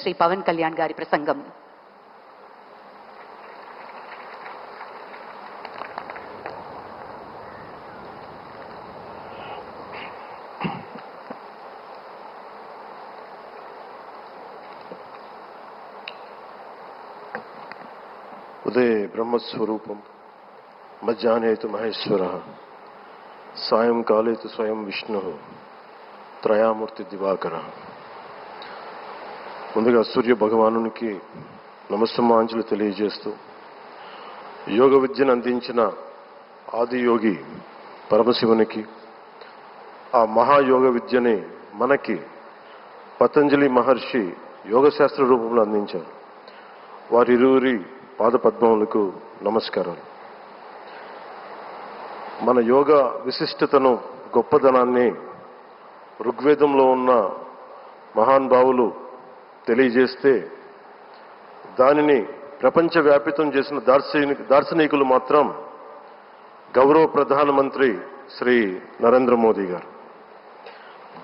శ్రీ పవన్ కళ్యాణ్ గారి ప్రసంగం. ఉదయ బ్రహ్మస్వరూపం మధ్యాహ్నేతు మహేశ్వర సాయంకాలేతు స్వయం విష్ణు త్రయామూర్తి దివాకర. ముందుగా సూర్య భగవానునికి నమస్సమాంజలు తెలియజేస్తూ యోగ విద్యను అందించిన ఆదియోగి పరమశివునికి, ఆ మహాయోగ విద్యని మనకి పతంజలి మహర్షి యోగశాస్త్ర రూపంలో అందించారు. వారిరువురి పాదపద్మములకు నమస్కారాలు. మన యోగ విశిష్టతను, గొప్పదనాన్ని ఋగ్వేదంలో ఉన్న మహానుభావులు తెలియజేస్తే దానిని ప్రపంచవ్యాపితం చేసిన దార్శనికులు మాత్రం గౌరవ ప్రధానమంత్రి శ్రీ నరేంద్ర మోదీ గారు.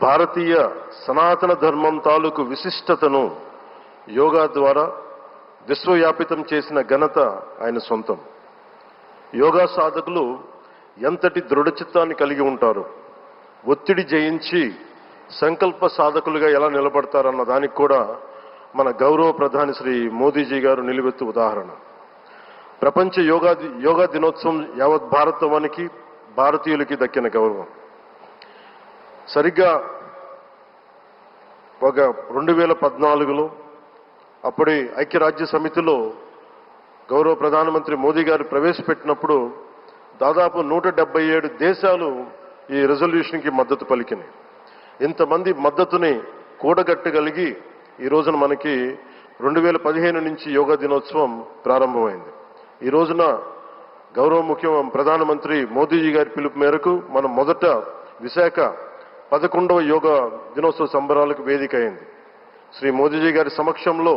భారతీయ సనాతన ధర్మం తాలూకు విశిష్టతను యోగా ద్వారా విశ్వవ్యాపితం చేసిన ఘనత ఆయన సొంతం. యోగా సాధకులు ఎంతటి దృఢచిత్తాన్ని కలిగి ఉంటారు, ఒత్తిడి జయించి సంకల్ప సాధకులుగా ఎలా నిలబడతారన్న దానికి కూడా మన గౌరవ ప్రధాని శ్రీ మోదీజీ గారు నిలువెత్తు ఉదాహరణ. ప్రపంచ యోగా దినోత్సవం యావత్ భారతవానికి, భారతీయులకి దక్కిన గౌరవం. సరిగ్గా ఒక 2014లో అప్పటి ఐక్యరాజ్య సమితిలో గౌరవ ప్రధానమంత్రి మోదీ గారు ప్రవేశపెట్టినప్పుడు దాదాపు 177 దేశాలు ఈ రెజల్యూషన్కి మద్దతు పలికినాయి. ఇంతమంది మద్దతుని కూడగట్టగలిగి ఈ రోజున మనకి 2015 నుంచి యోగా దినోత్సవం ప్రారంభమైంది. ఈ రోజున గౌరవ ప్రధానమంత్రి మోదీజీ గారి పిలుపు మేరకు మనం మొదట విశాఖ 11వ యోగా దినోత్సవ సంబరాలకు వేదిక అయింది. శ్రీ మోదీజీ గారి సమక్షంలో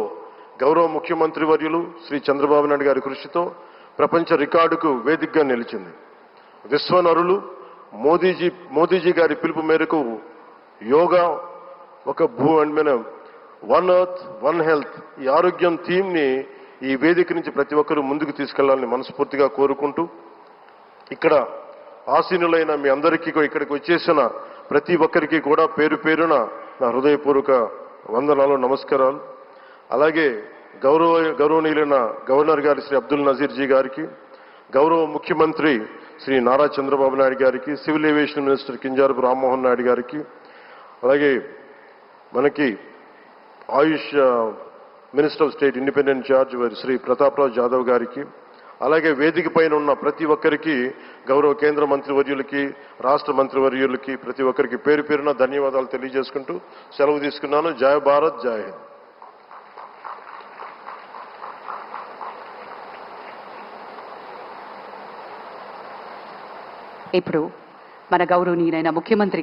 గౌరవ ముఖ్యమంత్రి వర్యులు శ్రీ చంద్రబాబు నాయుడు గారి కృషితో ప్రపంచ రికార్డుకు వేదికగా నిలిచింది. విశ్వనరులు మోదీజీ గారి పిలుపు మేరకు యోగా ఒక వన్ ఎర్త్ వన్ హెల్త్, ఈ ఆరోగ్యం థీమ్ని ఈ వేదిక నుంచి ప్రతి ఒక్కరూ ముందుకు తీసుకెళ్లాలని మనస్ఫూర్తిగా కోరుకుంటూ, ఇక్కడ ఆసీనులైన మీ అందరికీ, ఇక్కడికి వచ్చేసిన ప్రతి ఒక్కరికి కూడా పేరు పేరున నా హృదయపూర్వక వందనాలు, నమస్కారాలు. అలాగే గౌరవనీయులైన గవర్నర్ గారి శ్రీ అబ్దుల్ నజీర్ జీ గారికి, గౌరవ ముఖ్యమంత్రి శ్రీ నారా చంద్రబాబు నాయుడు గారికి, civil aviation minister Kinjarapu Rammohan Naidu గారికి, అలాగే మనకి AYUSH minister of state independent charge Shri Prataprao Jadhav గారికి, అలాగే వేదిక పైన ఉన్న ప్రతి ఒక్కరికి, గౌరవ కేంద్ర మంత్రివర్యులకి, రాష్ట్ర మంత్రివర్యులకి, ప్రతి ఒక్కరికి పేరు పేరున ధన్యవాదాలు తెలియజేసుకుంటూ సెలవు తీసుకున్నాను. జయ భారత్, జయ హింద్. ఇప్పుడు మన గౌరవనీయులైన ముఖ్యమంత్రి